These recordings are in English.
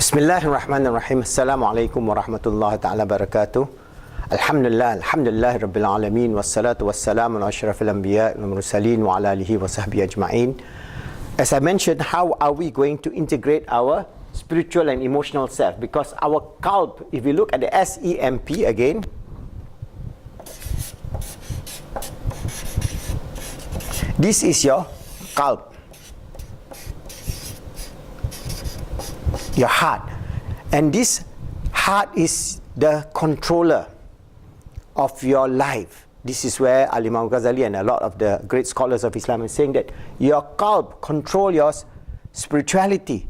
Bismillahirrahmanirrahim. Assalamualaikum warahmatullahi ta'ala barakatuh. Alhamdulillah rabbil alamin. Wassalatu wassalamu ala asyrafil anbiya wal mursalin wa ala alihi wa sahbihi ajma'in. As I mentioned, how are we going to integrate our spiritual and emotional self? Because our qalb, if we look at the SEMP again, this is your qalb, your heart, and this heart is the controller of your life. This is where Imam Ghazali and a lot of the great scholars of Islam are saying that your qalb control your spirituality,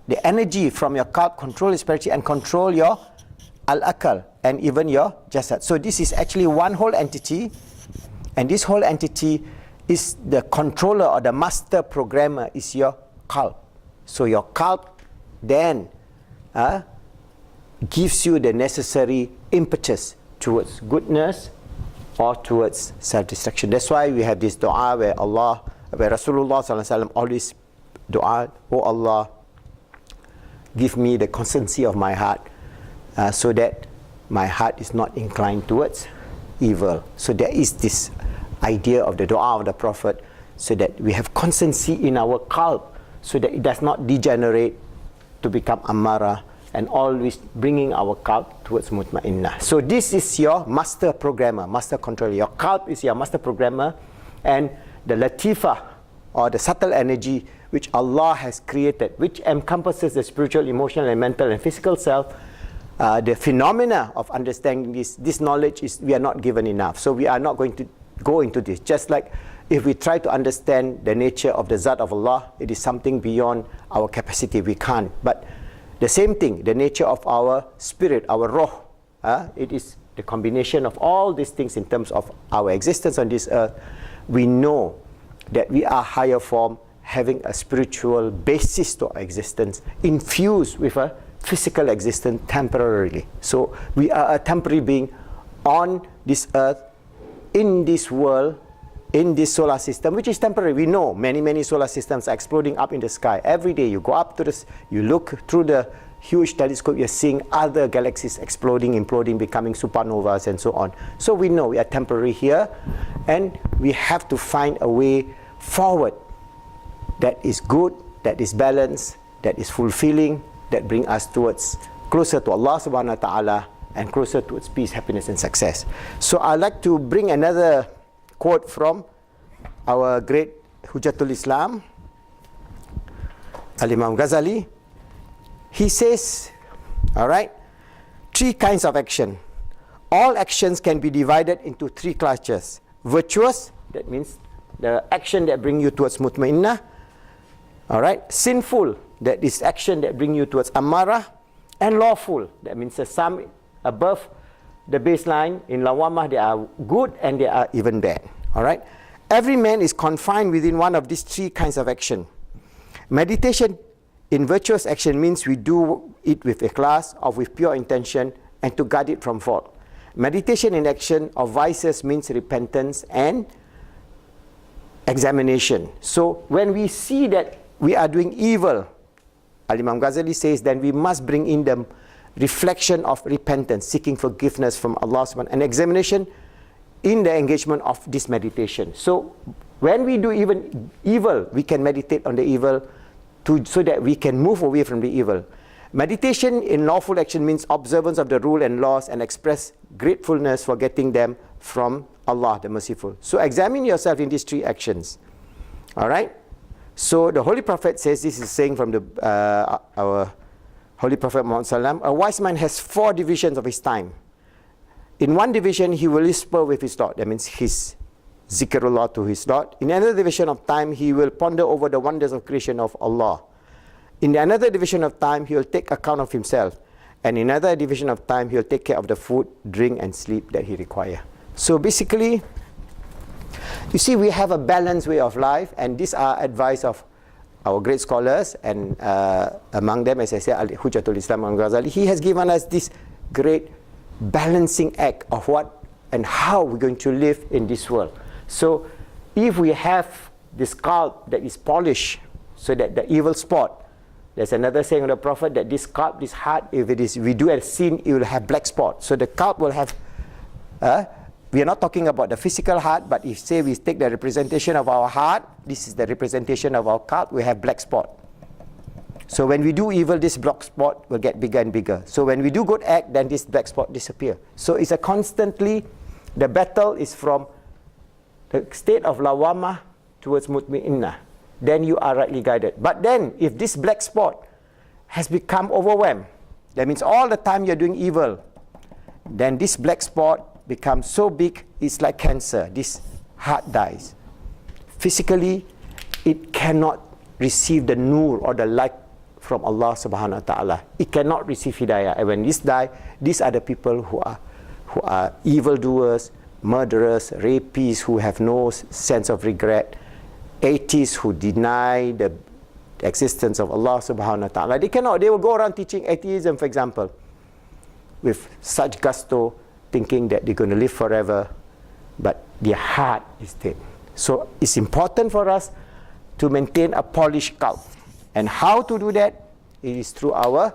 the energy from your qalb control your spirituality and control your al-akal and even your jasad. So this is actually one whole entity, and this whole entity is the controller or the master programmer is your qalb. So your qalb then gives you the necessary impetus towards goodness or towards self-destruction. That's why we have this dua where Rasulullah ﷺ always dua, "Oh Allah, give me the constancy of my heart so that my heart is not inclined towards evil." So there is this idea of the dua of the Prophet, so that we have constancy in our qalb, so that it does not degenerate to become ammara, and always bringing our qalb towards mutmainnah. So this is your master programmer, master controller. Your qalb is your master programmer, and the latifa or the subtle energy which Allah has created, which encompasses the spiritual, emotional and mental and physical self. The phenomena of understanding this knowledge is we are not given enough. So we are not going to go into this. Just like if we try to understand the nature of the Zat of Allah, it is something beyond our capacity. We can't. But the same thing, the nature of our spirit, our roh, it is the combination of all these things in terms of our existence on this earth. We know that we are higher form, having a spiritual basis to our existence, infused with a physical existence temporarily. So we are a temporary being on this earth, in this world, in this solar system, which is temporary. We know many solar systems are exploding up in the sky. Every day you go up to this, you look through the huge telescope, you're seeing other galaxies exploding, imploding, becoming supernovas and so on. So we know we are temporary here, and we have to find a way forward that is good, that is balanced, that is fulfilling, that bring us towards closer to Allah subhanahu wa ta'ala and closer towards peace, happiness and success. So I'd like to bring another quote from our great Hujjatul Islam, Imam Ghazali. He says, all right, 3 kinds of action. All actions can be divided into 3 classes. Virtuous, that means the action that bring you towards mutmainnah. All right, sinful, that is action that bring you towards amarah. And lawful, that means the sum above the baseline. In lawamah, they are good and they are even bad. All right. Every man is confined within one of these 3 kinds of action. Meditation in virtuous action means we do it with ikhlas or with pure intention and to guard it from fault. Meditation in action of vices means repentance and examination. So when we see that we are doing evil, Imam Ghazali says, then we must bring in the reflection of repentance, seeking forgiveness from Allah subhanahu, and examination in the engagement of this meditation. So when we do even evil, we can meditate on the evil so that we can move away from the evil. Meditation in lawful action means observance of the rule and laws and express gratefulness for getting them from Allah the Merciful. So examine yourself in these 3 actions. All right. So the Holy Prophet says, this is saying from our Holy Prophet Muhammad Sallam, a wise man has 4 divisions of his time. In one division, he will whisper with his Lord. That means his zikrullah to his Lord. In another division of time, he will ponder over the wonders of creation of Allah. In another division of time, he will take account of himself. And in another division of time, he will take care of the food, drink and sleep that he requires. So basically, you see, we have a balanced way of life, and these are advice of our great scholars, and among them, as I said, Hujjatul Islam Imam Ghazali. He has given us this great balancing act of what and how we're going to live in this world. So if we have this qalb that is polished, so that the evil spot There's another saying of the Prophet that this scalp, this heart, if we do a sin, it will have black spot. So the scalp will have, we are not talking about the physical heart, but if say we take the representation of our heart, this is the representation of our scalp, we have black spot. So when we do evil, this black spot will get bigger and bigger. So when we do good act, then this black spot disappear. So it's a constantly, the battle is from the state of lawamah towards mutmainnah. Then you are rightly guided. But then, if this black spot has become overwhelmed, that means all the time you're doing evil, then this black spot becomes so big, it's like cancer. This heart dies. Physically, it cannot receive the nur or the light from Allah subhanahu wa ta'ala. It cannot receive hidayah. And when this die, these are the people who are evildoers, murderers, rapists, who have no sense of regret, atheists who deny the existence of Allah subhanahu wa ta'ala. They will go around teaching atheism, for example, with such gusto, thinking that they're going to live forever, but their heart is dead. So it's important for us to maintain a polished scalp. And how to do that? It is through our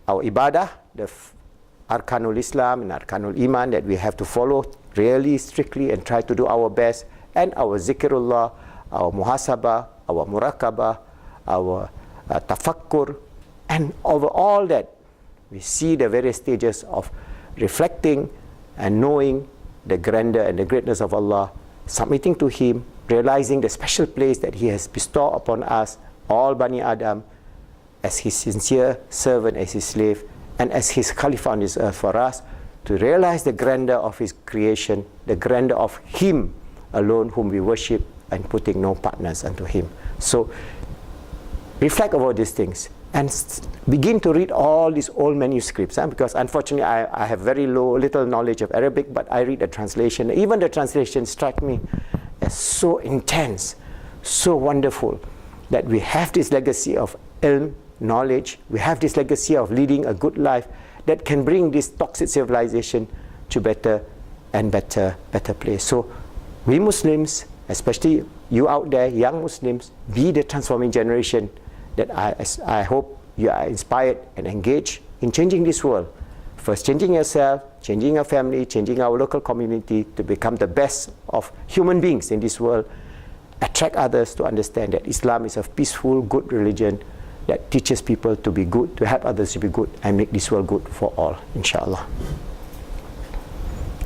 ibadah, the Arkanul Islam and Arkanul Iman that we have to follow really strictly and try to do our best, and our zikrullah, our muhasabah, our murakabah, our tafakkur, and over all that we see the various stages of reflecting and knowing the grandeur and the greatness of Allah, submitting to Him, realizing the special place that He has bestowed upon us, all Bani Adam, as His sincere servant, as His slave, and as His Khalifa on this earth for us, to realize the grandeur of His creation, the grandeur of Him alone whom we worship, and putting no partners unto Him. So reflect about these things and begin to read all these old manuscripts, because unfortunately I have very little knowledge of Arabic, but I read the translation. Even the translation struck me as so intense, so wonderful, that we have this legacy of ilm, knowledge, we have this legacy of leading a good life that can bring this toxic civilization to better and better place. So we Muslims, especially you out there, young Muslims, be the transforming generation that I hope you are inspired and engaged in changing this world. First, changing yourself, changing your family, changing our local community to become the best of human beings in this world. Attract others to understand that Islam is a peaceful, good religion that teaches people to be good, to help others to be good, and make this world good for all, inshallah.